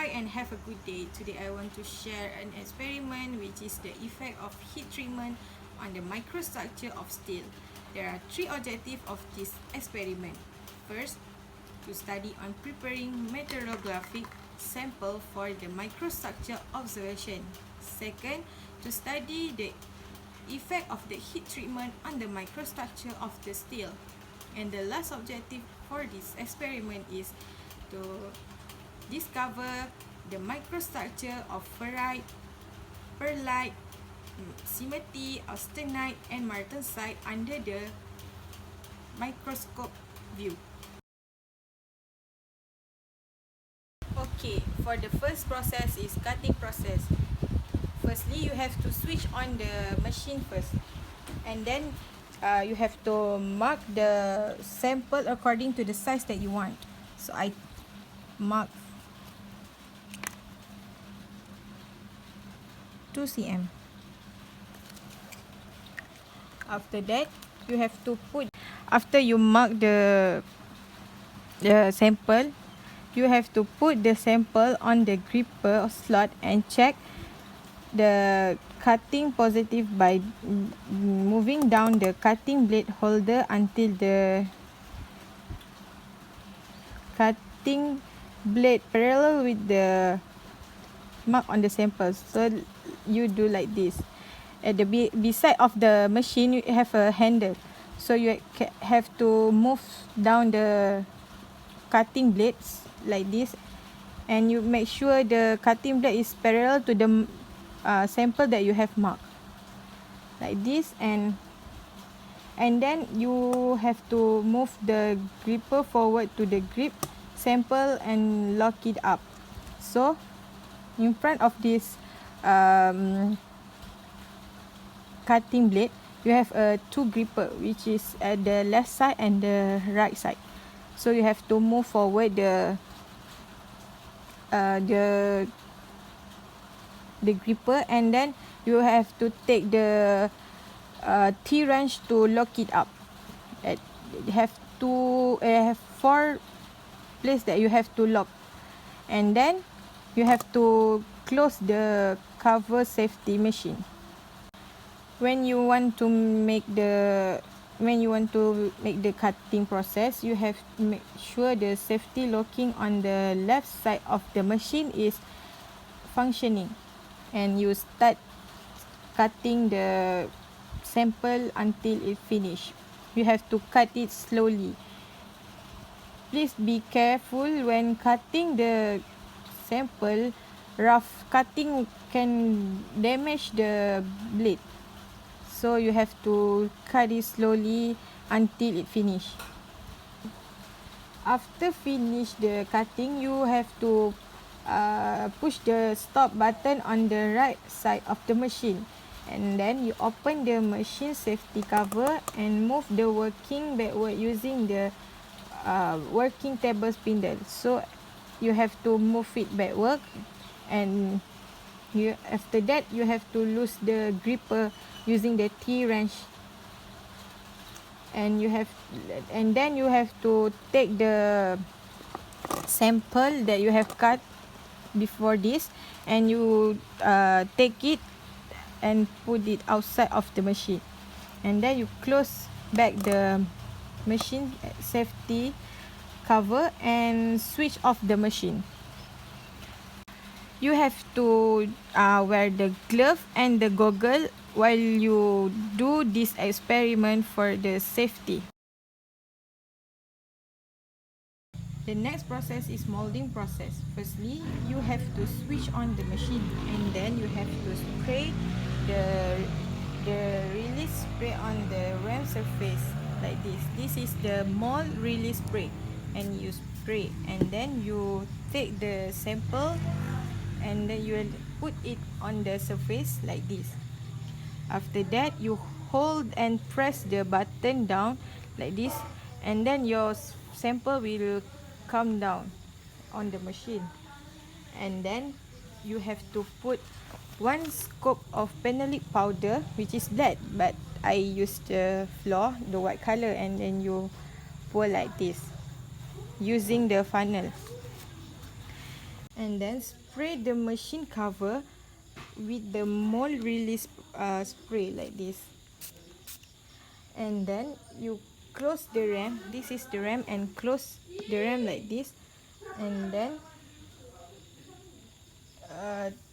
Hi and have a good day. Today I want to share an experiment which is the effect of heat treatment on the microstructure of steel. There are three objectives of this experiment. First, to study on preparing meteorographic sample for the microstructure observation. Second, to study the effect of the heat treatment on the microstructure of the steel. And the last objective for this experiment is to discover the microstructure of ferrite, pearlite, cimatite, austenite, and martensite under the microscope view. Okay, for the first process is cutting process. Firstly, you have to switch on the machine first, and then you have to mark the sample according to the size that you want. So I mark 2 cm. After that, you have to put, after you mark the sample, you have to put the sample on the gripper slot and check the cutting positive by moving down the cutting blade holder until the cutting blade parallel with the mark on the sample. So you do like this. At the beside of the machine, you have a handle, so you have to move down the cutting blades like this, and you make sure the cutting blade is parallel to the sample that you have marked like this, and then you have to move the gripper forward to the grip sample and lock it up. So in front of this cutting blade, you have a two gripper, which is at the left side and the right side. So you have to move forward the gripper, and then you have to take the T-wrench to lock it up. You have four places that you have to lock, and then you have to close the cover safety machine. When you want to make the cutting process, you have to make sure the safety locking on the left side of the machine is functioning, and you start cutting the sample until it finish. You have to cut it slowly. Please be careful when cutting the sample. Rough cutting can damage the blade, so you have to cut it slowly until it finish. After finish the cutting, you have to push the stop button on the right side of the machine, and then you open the machine safety cover and move the working backward using the working table spindle. So you have to move it backward, and after that you have to loose the gripper using the T-wrench, and then you have to take the sample that you have cut before this, and you take it and put it outside of the machine, and then you close back the machine safety cover and switch off the machine. You have to wear the glove and the goggle while you do this experiment for the safety. The next process is molding process. Firstly, you have to switch on the machine, and then you have to spray the release spray on the ram surface like this. This is the mold release spray, and you spray, and then you take the sample, and then you will put it on the surface like this. After that, you hold and press the button down like this, and then your sample will come down on the machine. And then you have to put one scoop of phenolic powder, which is black, but I used the floor, the white color, and then you pour like this using the funnel. And then spray the machine cover with the mold release spray like this. And then you close the ram. This is the ram, and close the ram like this. And then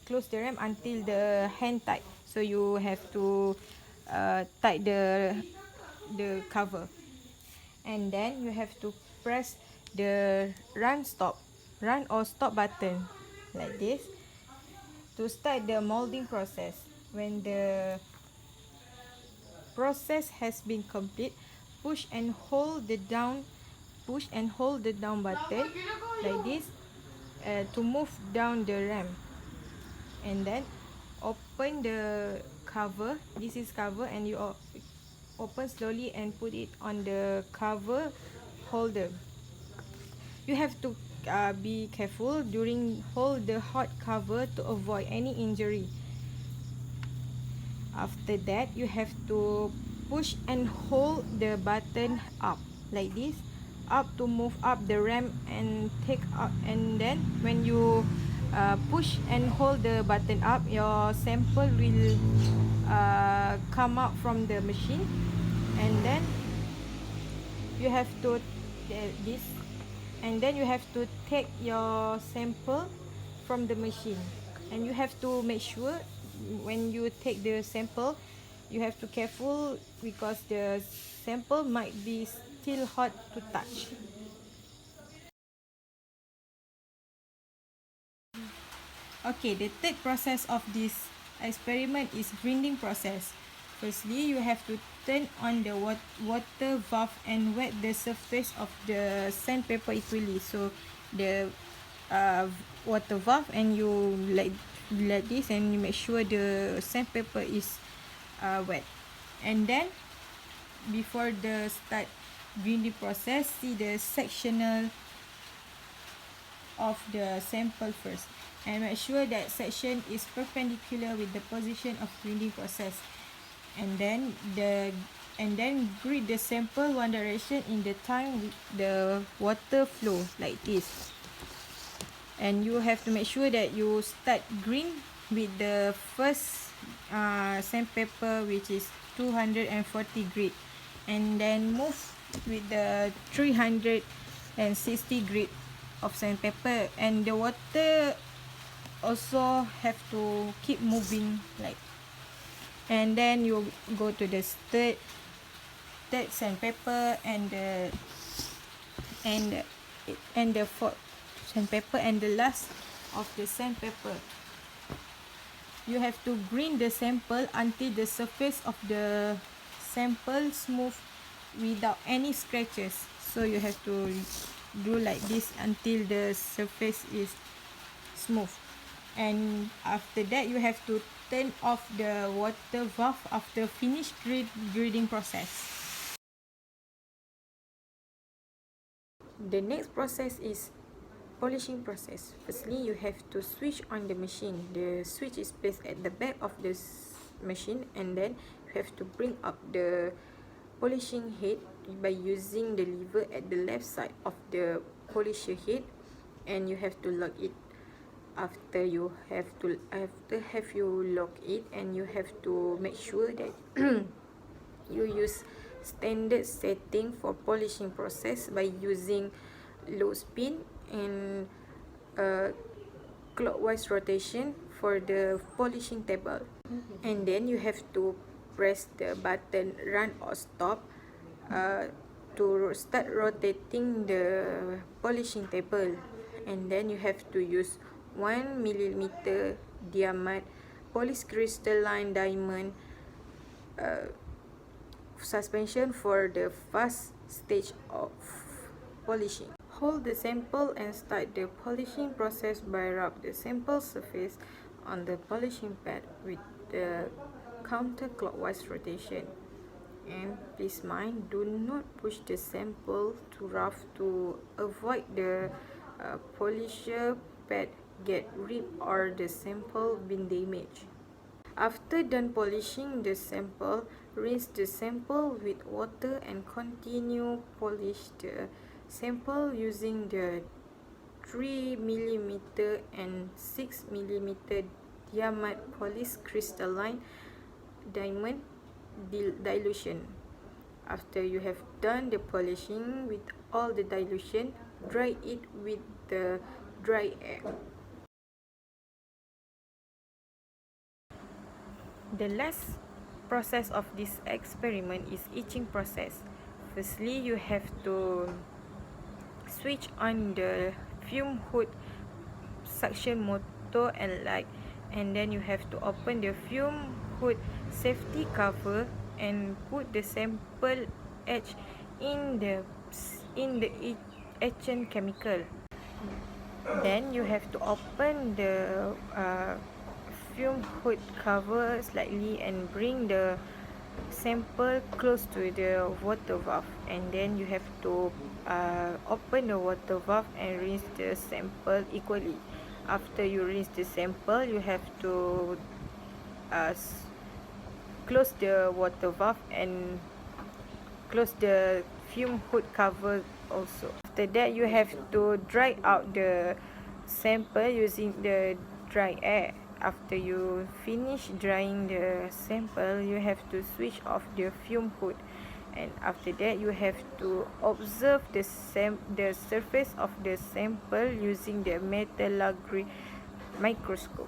close the ram until the hand tight. So you have to tight the cover. And then you have to press the run or stop button like this to start the molding process. When the process has been complete, push and hold the down button like this to move down the ram. And then open the cover. This is cover, and you open slowly and put it on the cover holder. You have to be careful during hold the hot cover to avoid any injury. After that, you have to push and hold the button up like this, up to move up the ram and take up. And then when you push and hold the button up, your sample will come out from the machine. And then you have to this and then you have to take your sample from the machine. And you have to make sure when you take the sample, you have to careful because the sample might be still hot to touch. Okay, the third process of this experiment is grinding process. Firstly, you have to turn on the water valve and wet the surface of the sandpaper equally. So the water valve, and you like this, and you make sure the sandpaper is wet. And then before the start grinding process, see the sectional of the sample first, and make sure that section is perpendicular with the position of grinding process. And then grid the sample one direction in the time with the water flow like this. And you have to make sure that you start grind with the first sandpaper, which is 240 grit, and then move with the 360 grit of sandpaper. And the water also have to keep moving like. And then you go to the third sandpaper, and the fourth sandpaper, and the last of the sandpaper. You have to grind the sample until the surface of the sample smooth without any scratches. So you have to do like this until the surface is smooth. And after that, you have to turn off the water valve after finished grinding process. The next process is polishing process. Firstly, you have to switch on the machine. The switch is placed at the back of the machine, and then you have to bring up the polishing head by using the lever at the left side of the polisher head, and you have to lock it. After you lock it, and you have to make sure that you use standard setting for polishing process by using low spin and clockwise rotation for the polishing table. And then you have to press the button run or stop to start rotating the polishing table. And then you have to use 1 millimeter diameter polycrystalline diamond suspension for the first stage of polishing. Hold the sample and start the polishing process by rub the sample surface on the polishing pad with the counterclockwise rotation. And please mind, do not push the sample too rough to avoid the polisher pad get ripped or the sample being damaged. After done polishing the sample, rinse the sample with water and continue polish the sample using the 3 mm and 6 mm diamond polished crystalline diamond dilution. After you have done the polishing with all the dilution, dry it with the dry air. The last process of this experiment is etching process. Firstly, you have to switch on the fume hood suction motor and light, and then you have to open the fume hood safety cover and put the sample etch in the etching chemical. Then you have to open the fume hood cover slightly and bring the sample close to the water valve, and then you have to open the water valve and rinse the sample equally. After you rinse the sample, you have to close the water valve and close the fume hood cover also. After that, you have to dry out the sample using the dry air. After you finish drying the sample, you have to switch off the fume hood, and after that you have to observe the surface of the sample using the metallurgy microscope.